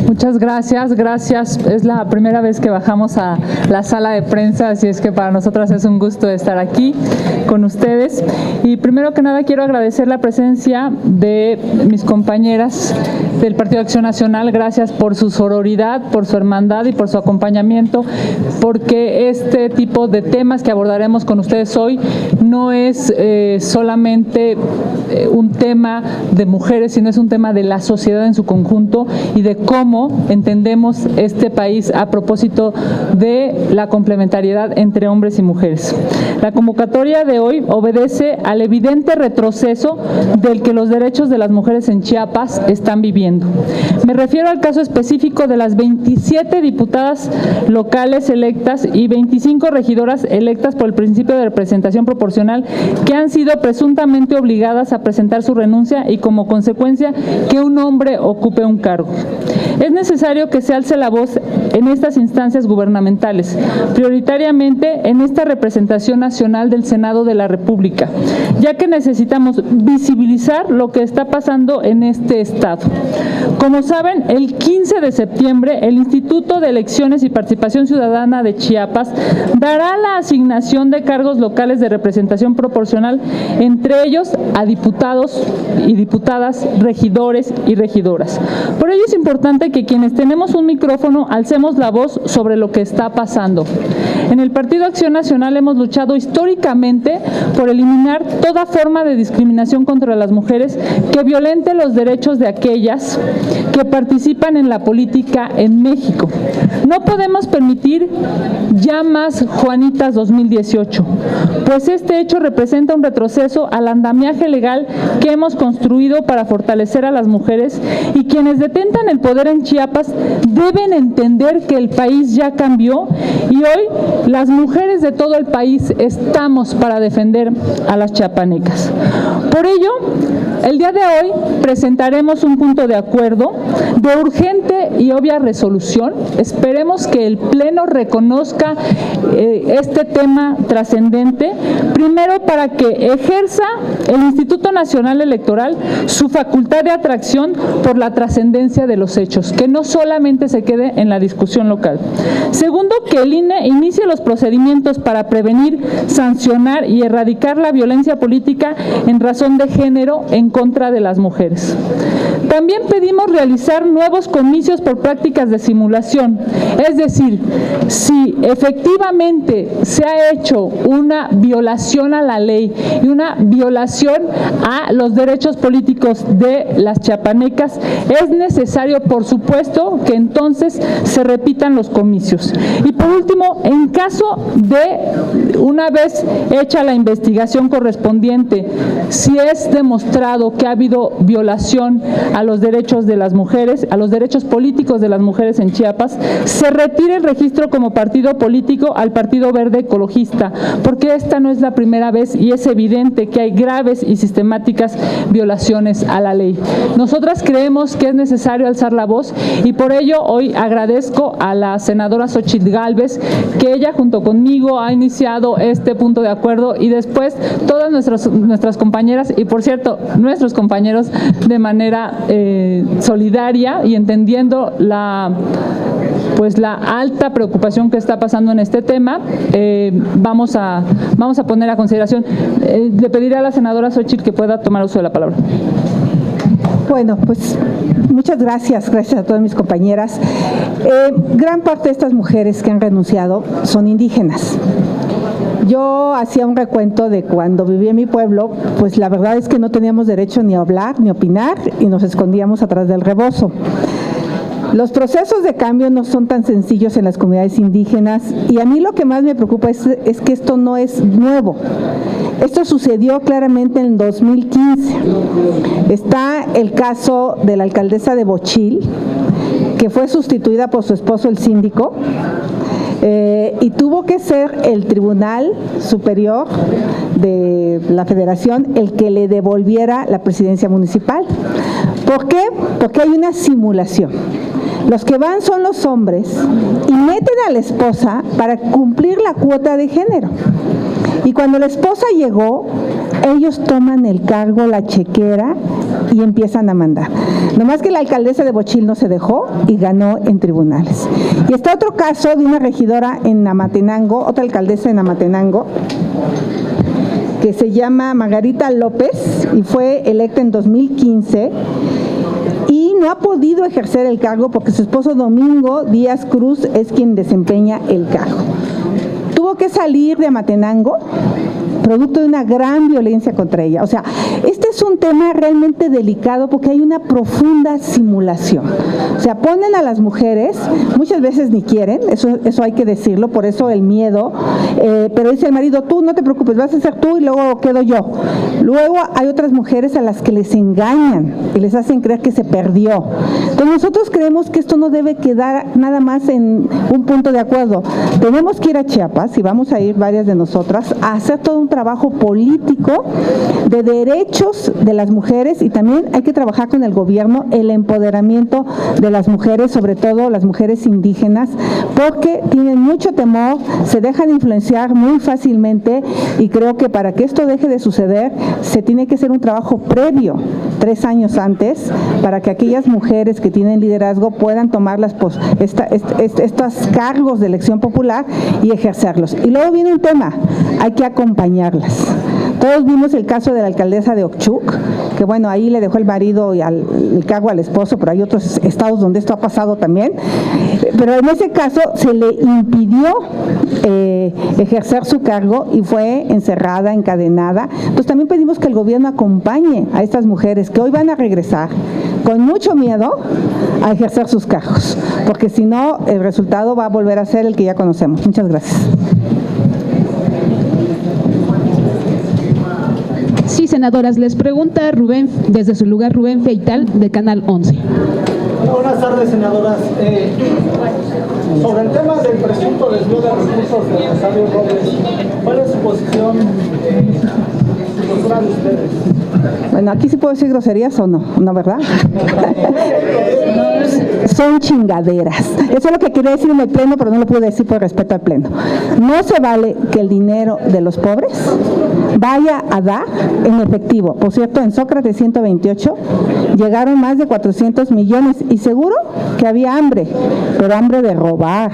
Muchas gracias. Es la primera vez que bajamos a la sala de prensa, así es que para nosotras es un gusto estar aquí con ustedes. Y primero que nada quiero agradecer la presencia de mis compañeras del Partido Acción Nacional. Gracias por su sororidad, por su hermandad y por su acompañamiento, porque este tipo de temas que abordaremos con ustedes hoy no es solamente un tema de mujeres, sino es un tema de la sociedad en su conjunto y de cómo entendemos este país a propósito de la complementariedad entre hombres y mujeres. La convocatoria de hoy obedece al evidente retroceso del que los derechos de las mujeres en Chiapas están viviendo. Me refiero al caso específico de las 27 diputadas locales electas y 25 regidoras electas por el principio de representación proporcional que han sido presuntamente obligadas a presentar su renuncia y como consecuencia que un hombre ocupe un cargo. Es necesario que se alce la voz en estas instancias gubernamentales, prioritariamente en esta representación nacional del Senado de la República, ya que necesitamos visibilizar lo que está pasando en este estado. Como saben, el 15 de septiembre el Instituto de Elecciones y Participación Ciudadana de Chiapas dará la asignación de cargos locales de representación proporcional, entre ellos a diputados y diputadas, regidores y regidoras. Por ello es importante que quienes tenemos un micrófono alcemos la voz sobre lo que está pasando. En el Partido Acción Nacional hemos luchado históricamente por eliminar toda forma de discriminación contra las mujeres que violente los derechos de aquellas que participan en la política en México. No podemos permitir ya más Juanitas 2018, pues este hecho representa un retroceso al andamiaje legal que hemos construido para fortalecer a las mujeres, y quienes detentan el poder en Chiapas deben entender que el país ya cambió y hoy las mujeres de todo el país estamos para defender a las chiapanecas. Por ello, el día de hoy presentaremos un punto de acuerdo de urgente y obvia resolución. Esperemos que el Pleno reconozca este tema trascendente, primero para que ejerza el Instituto Nacional Electoral su facultad de atracción por la trascendencia de los hechos, que no solamente se quede en la discusión local. Segundo, que el INE inicie los procedimientos para prevenir, sancionar y erradicar la violencia política en razón de género en contra de las mujeres. También pedimos realizar nuevos comicios por prácticas de simulación, es decir, si efectivamente se ha hecho una violación a la ley y una violación a los derechos políticos de las chiapanecas, es necesario, por supuesto, que entonces se repitan los comicios. Y por último, en caso de, una vez hecha la investigación correspondiente, si es demostrado que ha habido violación a los derechos de las mujeres, a los derechos políticos de las mujeres en Chiapas, se retire el registro como partido político al Partido Verde Ecologista, porque esta no es la primera vez y es evidente que hay graves y sistemáticas violaciones a la ley. Nosotras creemos que es necesario alzar la voz y por ello hoy agradezco a la senadora Xochitl Gálvez que ella junto conmigo ha iniciado este punto de acuerdo y después todas nuestras compañeras y por cierto nuestros compañeros de manera solidaria y entendiendo la alta preocupación que está pasando en este tema, vamos a poner a consideración. Le pediré a la senadora Xochitl que pueda tomar uso de la palabra. Bueno, pues muchas gracias a todas mis compañeras. Gran parte de estas mujeres que han renunciado son indígenas. Yo hacía un recuento de cuando viví en mi pueblo, pues la verdad es que no teníamos derecho ni a hablar, ni a opinar y nos escondíamos atrás del rebozo. Los procesos de cambio no son tan sencillos en las comunidades indígenas y a mí lo que más me preocupa es que esto no es nuevo. Esto sucedió claramente en 2015. Está el caso de la alcaldesa de Bochil, que fue sustituida por su esposo, el síndico, y tuvo que ser el Tribunal Superior de la Federación el que le devolviera la presidencia municipal. ¿Por qué? Porque hay una simulación. Los que van son los hombres y meten a la esposa para cumplir la cuota de género. Y cuando la esposa llegó, ellos toman el cargo, la chequera, y empiezan a mandar. Nomás que la alcaldesa de Bochil no se dejó y ganó en tribunales. Y está otro caso de una regidora en Amatenango, otra alcaldesa en Amatenango, que se llama Margarita López y fue electa en 2015 y no ha podido ejercer el cargo porque su esposo Domingo Díaz Cruz es quien desempeña el cargo. Tuvo que salir de Amatenango producto de una gran violencia contra ella. O sea, este es un tema realmente delicado porque hay una profunda simulación. O sea, ponen a las mujeres, muchas veces ni quieren, eso hay que decirlo, por eso el miedo, pero dice el marido, tú no te preocupes, vas a ser tú y luego quedo yo. Luego hay otras mujeres a las que les engañan y les hacen creer que se perdió. Entonces nosotros creemos que esto no debe quedar nada más en un punto de acuerdo. Tenemos que ir a Chiapas, y vamos a ir varias de nosotras, a hacer todo un trabajo político de derechos de las mujeres y también hay que trabajar con el gobierno el empoderamiento de las mujeres, sobre todo las mujeres indígenas, porque tienen mucho temor, se dejan influenciar muy fácilmente y creo que para que esto deje de suceder se tiene que hacer un trabajo previo, 3 años antes, para que aquellas mujeres que tienen liderazgo puedan tomar estos cargos de elección popular y ejercerlos. Y luego viene un tema, hay que acompañarlas. Todos vimos el caso de la alcaldesa de Ochuc, que bueno, ahí le dejó el marido y el cargo al esposo, pero hay otros estados donde esto ha pasado también. Pero en ese caso se le impidió ejercer su cargo y fue encerrada, encadenada. Entonces también pedimos que el gobierno acompañe a estas mujeres que hoy van a regresar con mucho miedo a ejercer sus cargos, porque si no, el resultado va a volver a ser el que ya conocemos. Muchas gracias. Sí, senadoras, les pregunta Rubén, desde su lugar, Rubén Feital, de Canal 11. Buenas tardes, senadoras. Sobre el tema del presunto desvío de recursos de Rosario Robles, ¿cuál es su posición de ustedes? Bueno, aquí sí puedo decir groserías o no, ¿no, verdad? Son chingaderas. Eso es lo que quería decir en el pleno, pero no lo pude decir por respeto al pleno. No se vale que el dinero de los pobres vaya a dar en efectivo. Por cierto, en Sócrates 128 llegaron más de 400 millones y seguro que había hambre, pero hambre de robar.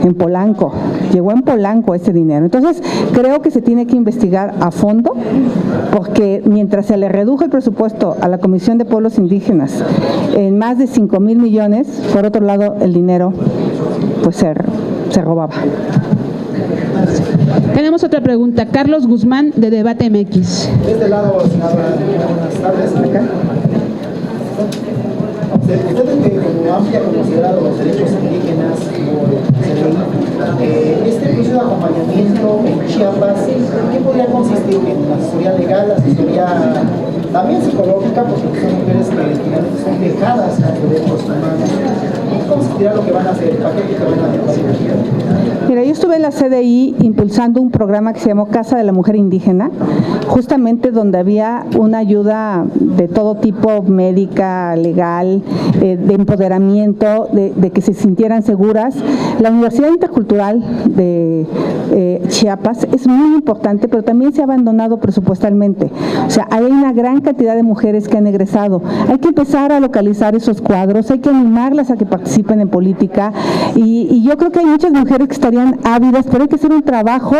En Polanco, llegó en Polanco ese dinero. Entonces, creo que se tiene que investigar a fondo, porque mientras se le redujo el presupuesto a la Comisión de Pueblos Indígenas en más de 5,000 millones, por otro lado, el dinero pues se robaba. Tenemos otra pregunta. Carlos Guzmán, de Debate MX. De este lado, senadora, buenas tardes. Ustedes como amplia considerado los derechos indígenas, este proceso de acompañamiento en Chiapas, ¿qué podría consistir? ¿En la asesoría legal, la asesoría también psicológica, porque son mujeres que son dejadas a los derechos humanos? ¿Qué consistirá lo que van a hacer, el paquete que van a hacer? Mira, yo estuve en la CDI impulsando un programa que se llamó Casa de la Mujer Indígena, justamente donde había una ayuda de todo tipo, médica, legal, de empoderamiento, de que se sintieran seguras. La Universidad Intercultural de Chiapas es muy importante, pero también se ha abandonado presupuestalmente. O sea, hay una gran cantidad de mujeres que han egresado. Hay que empezar a localizar esos cuadros, hay que animarlas a que participen en política y yo creo que hay muchas mujeres que estarían ávidas, pero hay que hacer un trabajo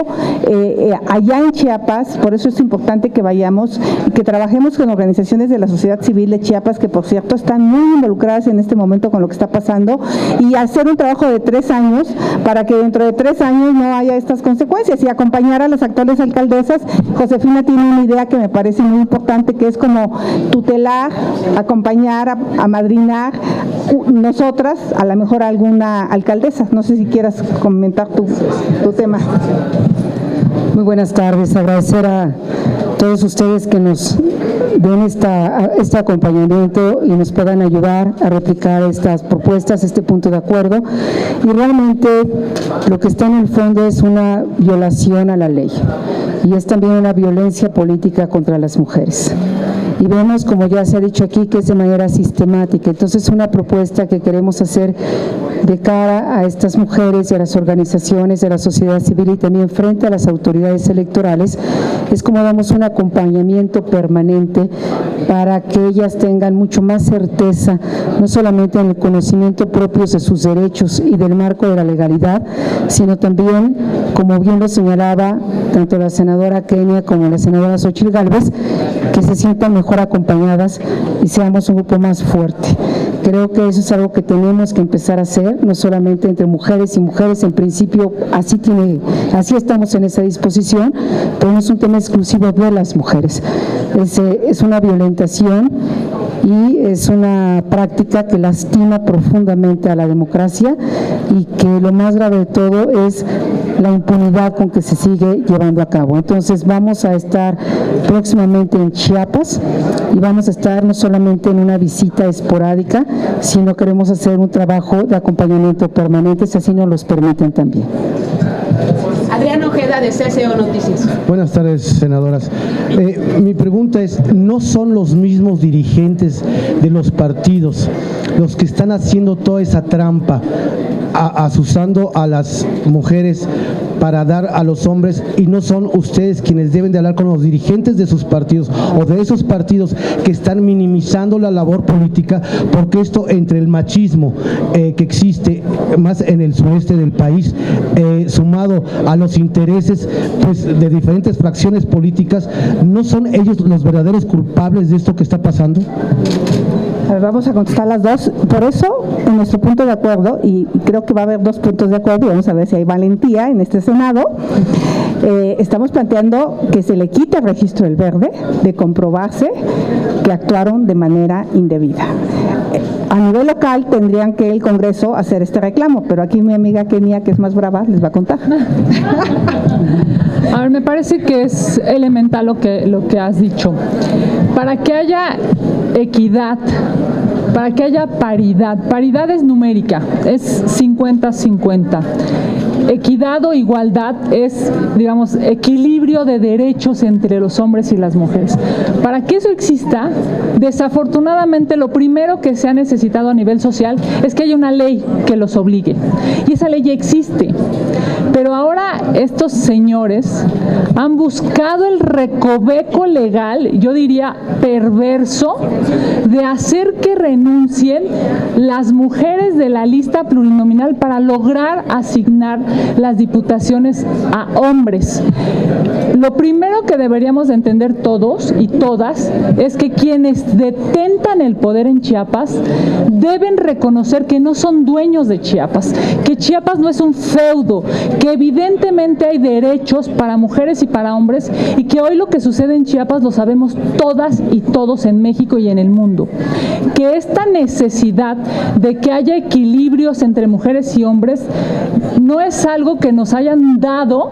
allá en Chiapas. Por eso es importante que vayamos y que trabajemos con organizaciones de la sociedad civil de Chiapas, que por cierto están muy involucradas en este momento con lo que está pasando, y hacer un trabajo de 3 años para que dentro de 3 años no haya estas consecuencias, y acompañar a las actuales alcaldesas. Josefina tiene una idea que me parece muy importante, que es como tutelar, acompañar, amadrinar nosotras, a lo mejor alguna alcaldesa. No sé si quieras comentar tu tema. Muy buenas tardes, agradecer a todos ustedes que nos den este acompañamiento y nos puedan ayudar a replicar estas propuestas, este punto de acuerdo. Y realmente lo que está en el fondo es una violación a la ley y es también una violencia política contra las mujeres. Y vemos, como ya se ha dicho aquí, que es de manera sistemática. Entonces, una propuesta que queremos hacer de cara a estas mujeres y a las organizaciones de la sociedad civil y también frente a las autoridades electorales es como damos un acompañamiento permanente para que ellas tengan mucho más certeza, no solamente en el conocimiento propio de sus derechos y del marco de la legalidad, sino también, como bien lo señalaba tanto la senadora Kenia como la senadora Xóchitl Gálvez, que se sientan mejor acompañadas y seamos un grupo más fuerte. Creo que eso es algo que tenemos que empezar a hacer, no solamente entre mujeres y mujeres, en principio así estamos en esa disposición, pero no es un tema exclusivo de las mujeres, es una violentación y es una práctica que lastima profundamente a la democracia y que lo más grave de todo es la impunidad con que se sigue llevando a cabo. Entonces vamos a estar próximamente en Chiapas y vamos a estar no solamente en una visita esporádica, sino queremos hacer un trabajo de acompañamiento permanente, si así nos los permiten también. Adrián Ojeda, de CCO Noticias. Buenas tardes, senadoras. Mi pregunta es, ¿no son los mismos dirigentes de los partidos los que están haciendo toda esa trampa, asusando a las mujeres para dar a los hombres, y no son ustedes quienes deben de hablar con los dirigentes de sus partidos o de esos partidos que están minimizando la labor política? Porque esto, entre el machismo que existe más en el sureste del país, sumado a los intereses pues de diferentes fracciones políticas, ¿no son ellos los verdaderos culpables de esto que está pasando? A ver, vamos a contestar las dos. Por eso, en nuestro punto de acuerdo, y creo que va a haber dos puntos de acuerdo, y vamos a ver si hay valentía en este Senado, estamos planteando que se le quite el registro del verde de comprobarse que actuaron de manera indebida. A nivel local tendrían que el Congreso hacer este reclamo, pero aquí mi amiga Kenia, que es más brava, les va a contar. A ver, me parece que es elemental lo que has dicho. Para que haya equidad, para que haya paridad es numérica, es 50-50. Equidad o igualdad es, digamos, equilibrio de derechos entre los hombres y las mujeres. Para que eso exista, desafortunadamente lo primero que se ha necesitado a nivel social es que haya una ley que los obligue. Y esa ley ya existe. Pero ahora estos señores han buscado el recoveco legal, yo diría perverso, de hacer que renuncien las mujeres de la lista plurinominal para lograr asignar las diputaciones a hombres. Lo primero que deberíamos de entender todos y todas es que quienes detentan el poder en Chiapas deben reconocer que no son dueños de Chiapas, que Chiapas no es un feudo, que evidentemente hay derechos para mujeres y para hombres, y que hoy lo que sucede en Chiapas lo sabemos todas y todos en México y en el mundo. Que esta necesidad de que haya equilibrios entre mujeres y hombres no es algo que nos hayan dado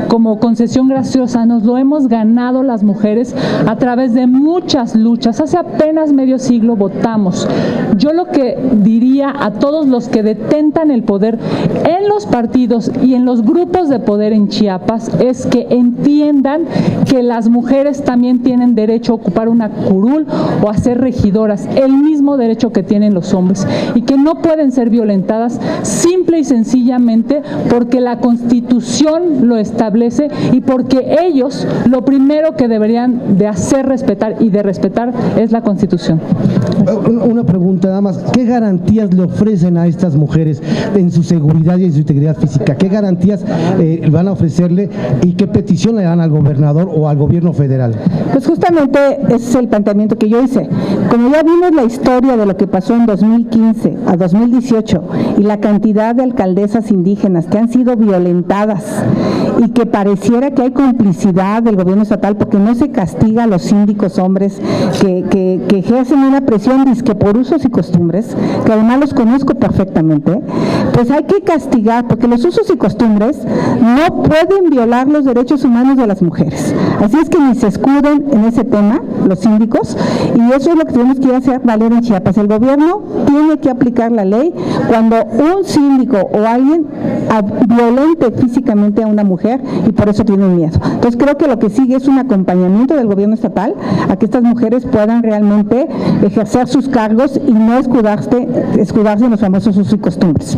como concesión graciosa, nos lo hemos ganado las mujeres a través de muchas luchas. Hace apenas medio siglo votamos. Yo lo que diría a todos los que detentan el poder en los partidos y en los grupos de poder en Chiapas es que entiendan que las mujeres también tienen derecho a ocupar una curul o a ser regidoras, el mismo derecho que tienen los hombres, y que no pueden ser violentadas simple y sencillamente porque la Constitución lo establece y porque ellos lo primero que deberían de hacer respetar y de respetar es la Constitución. Una pregunta nada más, ¿qué garantías le ofrecen a estas mujeres en su seguridad y en su integridad física? ¿Qué garantías van a ofrecerle y qué petición le dan al gobernador o al gobierno federal? Pues justamente ese es el planteamiento que yo hice. Como ya vimos la historia de lo que pasó en 2015 a 2018 y la cantidad de alcaldesas indígenas que han sido violentadas y que pareciera que hay complicidad del gobierno estatal porque no se castiga a los síndicos hombres que ejercen una presión disque por usos y costumbres, que además los conozco perfectamente, pues hay que castigar porque los usos y costumbres no pueden violar los derechos humanos de las mujeres. Así es que ni se escuden en ese tema los síndicos, y eso es lo que tenemos que hacer valer en Chiapas. El gobierno tiene que aplicar la ley cuando un síndico o alguien violente físicamente a una mujer y por eso tienen miedo. Entonces creo que lo que sigue es un acompañamiento del gobierno estatal a que estas mujeres puedan realmente ejercer sus cargos y no escudarse en los famosos usos y costumbres.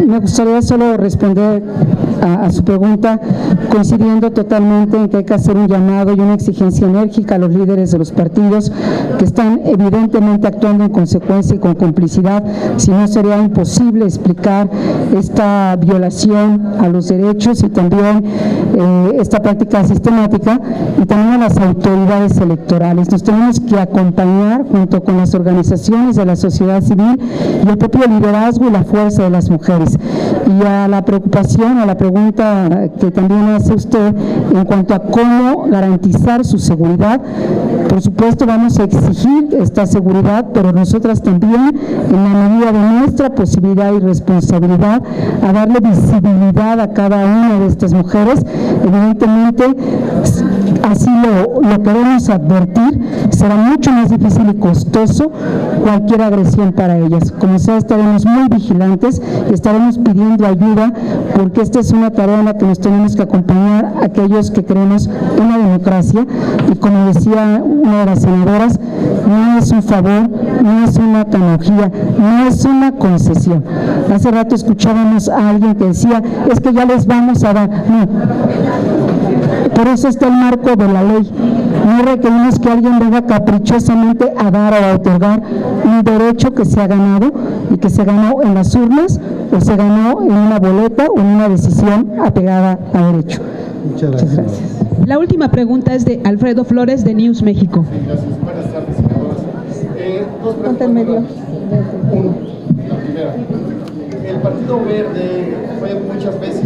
Me gustaría solo responder a su pregunta, coincidiendo totalmente en que hay que hacer un llamado y una exigencia enérgica a los líderes de los partidos que están evidentemente actuando en consecuencia y con complicidad, si no sería imposible explicar esta violación a los derechos y también esta práctica sistemática, y también a las autoridades electorales. Nos tenemos que acompañar junto con las organizaciones de la sociedad civil y el propio liderazgo y la fuerza de las mujeres. Y a la preocupación, a la pregunta que también hace usted en cuanto a cómo garantizar su seguridad, por supuesto vamos a exigir esta seguridad, pero nosotras también, en la medida de nuestra posibilidad y responsabilidad, a darle visibilidad a cada una de estas mujeres. Evidentemente, así lo queremos advertir, será mucho más difícil y costoso cualquier agresión para ellas. Como sea, estaremos muy vigilantes y estaremos pidiendo ayuda, porque esta es una tarea en la que nos tenemos que acompañar aquellos que creemos en la democracia, y como decía una de las senadoras, no es un favor, no es una canonjía, no es una concesión. Hace rato escuchábamos a alguien que decía, es que ya les vamos a dar. No, por eso está el marco de la ley. No requerimos que alguien venga caprichosamente a dar o a otorgar un derecho que se ha ganado, y que se ganó en las urnas o se ganó en una boleta o en una decisión apegada a derecho. Muchas gracias. La última pregunta es de Alfredo Flores, de News México. Gracias. Buenas tardes, senadoras. Dos preguntas. Uno, la primera. El Partido Verde fue muchas veces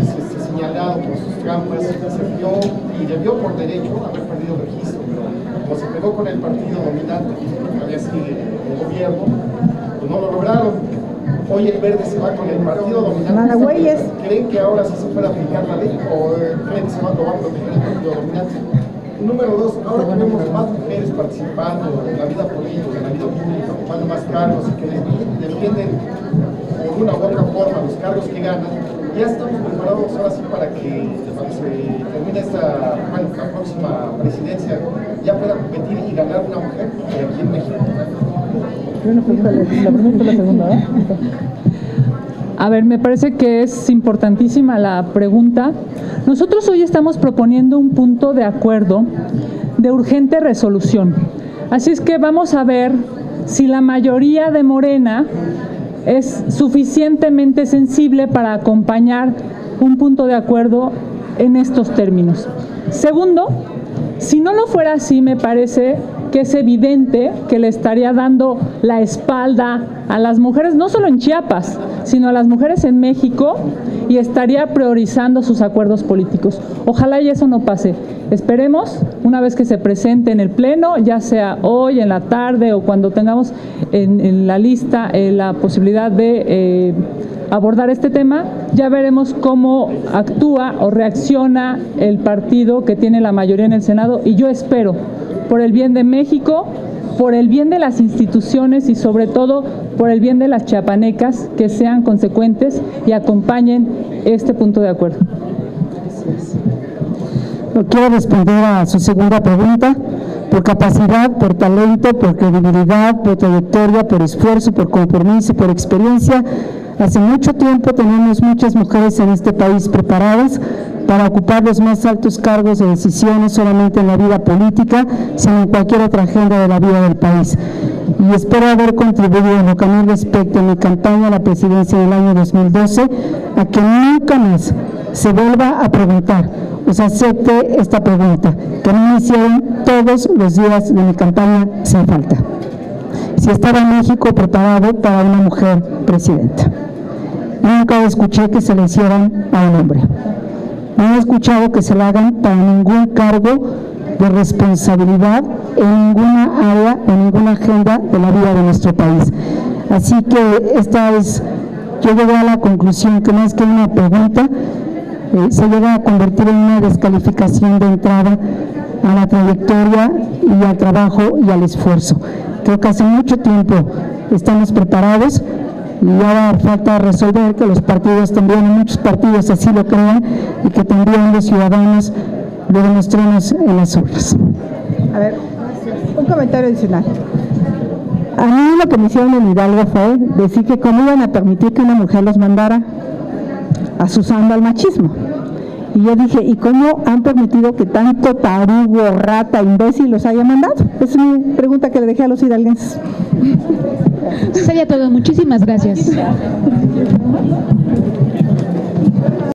señalado por sus trampas, se debió por derecho haber perdido registro, pero como se pegó con el partido dominante, que había sido el gobierno, pues no lo lograron. Hoy el Verde se va con el partido dominante. ¿Creen que ahora sí se puede aplicar la ley, o creen que se va a proteger el partido dominante? Número dos, ahora que vemos más mujeres participando en la vida política, en la vida pública, ocupando más cargos y que defienden por una u otra forma los cargos que ganan, ya estamos preparados ahora sí para que cuando se termine la próxima presidencia ya pueda competir y ganar una mujer aquí en México. La primera y la segunda, ¿eh? A ver, me parece que es importantísima la pregunta. Nosotros hoy estamos proponiendo un punto de acuerdo de urgente resolución. Así es que vamos a ver si la mayoría de Morena es suficientemente sensible para acompañar un punto de acuerdo en estos términos. Segundo, si no lo fuera así, me parece que es evidente que le estaría dando la espalda a las mujeres, no solo en Chiapas, sino a las mujeres en México, y estaría priorizando sus acuerdos políticos. Ojalá y eso no pase. Esperemos, una vez que se presente en el Pleno, ya sea hoy, en la tarde, o cuando tengamos en la lista la posibilidad de abordar este tema, ya veremos cómo actúa o reacciona el partido que tiene la mayoría en el Senado, y yo espero, por el bien de México, por el bien de las instituciones y sobre todo por el bien de las chiapanecas, que sean consecuentes y acompañen este punto de acuerdo. Quiero responder a su segunda pregunta. Por capacidad, por talento, por credibilidad, por trayectoria, por esfuerzo, por compromiso, por experiencia, hace mucho tiempo tenemos muchas mujeres en este país preparadas para ocupar los más altos cargos de decisión, no solamente en la vida política, sino en cualquier otra agenda de la vida del país. Y espero haber contribuido en lo que a mí respecta en mi campaña a la presidencia del año 2012 a que nunca más se vuelva a preguntar o se acepte esta pregunta, que no me hicieron todos los días de mi campaña sin falta: si estaba México preparado para una mujer presidenta. Nunca escuché que se le hicieran a un hombre. No he escuchado que se le hagan para ningún cargo de responsabilidad en ninguna área, en ninguna agenda de la vida de nuestro país. Así que yo llegué a la conclusión que más que una pregunta, se llega a convertir en una descalificación de entrada a la trayectoria y al trabajo y al esfuerzo. Creo que hace mucho tiempo estamos preparados, y ahora falta resolver que los partidos también, muchos partidos así lo crean, y que también los ciudadanos lo demostremos en las urnas. A ver, un comentario adicional. A mí lo que me hicieron en Hidalgo fue decir que cómo iban a permitir que una mujer los mandara asusando al machismo. Y yo dije, ¿y cómo han permitido que tanto tarugo, rata, imbécil los haya mandado? Es una pregunta que le dejé a los hidalguenses. Sería todo. Muchísimas gracias.